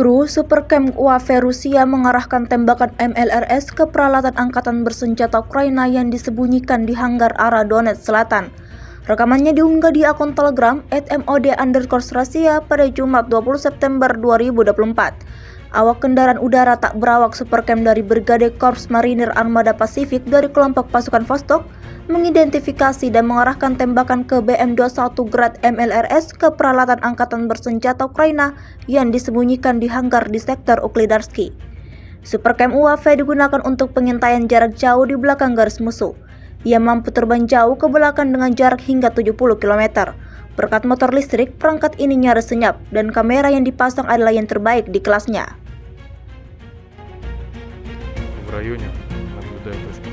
Kru Supercamp UAV Rusia mengarahkan tembakan MLRS ke peralatan angkatan bersenjata Ukraina yang disembunyikan di hanggar arah Donetsk Selatan. Rekamannya diunggah di akun Telegram @mod_Rusia pada Jumat 20 September 2024. Awak kendaraan udara tak berawak Supercamp dari Brigade Korps Marinir Armada Pasifik dari kelompok pasukan Vostok mengidentifikasi dan mengarahkan tembakan ke BM-21 Grad MLRS ke peralatan angkatan bersenjata Ukraina yang disembunyikan di hanggar di sektor Uklidarsky. Supercamp UAV digunakan untuk pengintaian jarak jauh di belakang garis musuh. Ia mampu terbang jauh ke belakang dengan jarak hingga 70 km. Berkat motor listrik, perangkat ini nyaris senyap dan kamera yang dipasang adalah yang terbaik di kelasnya. В районе наблюдаю точку.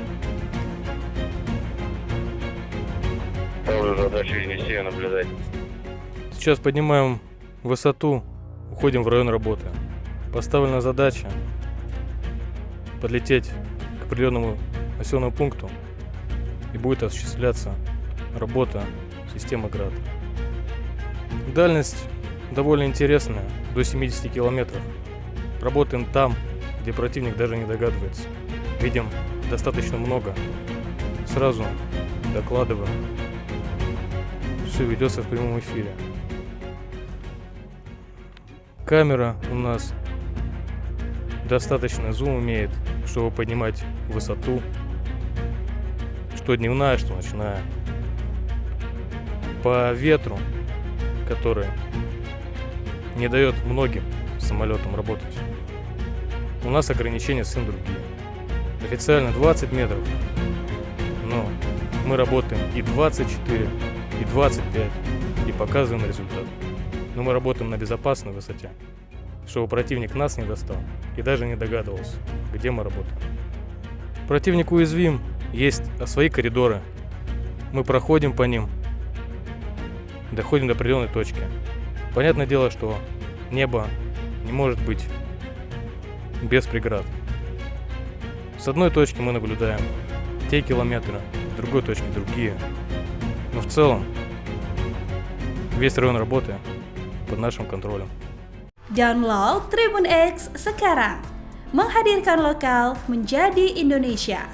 Задачу Енисея наблюдать. Сейчас поднимаем высоту, уходим в район работы. Поставлена задача подлететь к определенному населенному пункту, и будет осуществляться работа системы ГРАД. Дальность довольно интересная, до 70 километров. Работаем там, где противник даже не догадывается. Видим достаточно много. Сразу докладываем. Все ведется в прямом эфире. Камера у нас достаточно зум имеет, чтобы поднимать высоту, что дневная, что ночная. По ветру, который не дает многим самолетам работать, у нас ограничения совсем другие. Официально 20 метров, но мы работаем и 24, и 25, и показываем результат. Но мы работаем на безопасной высоте, чтобы противник нас не достал и даже не догадывался, где мы работаем. Противник уязвим, есть свои коридоры. Мы проходим по ним, доходим до определенной точки. Понятное дело, что небо не может быть без преград. С одной точки мы наблюдаем те километры, с другой точки другие. Но в целом весь район работы под нашим контролем. Download Tribun X sekarang, menghadirkan lokal menjadi Indonesia.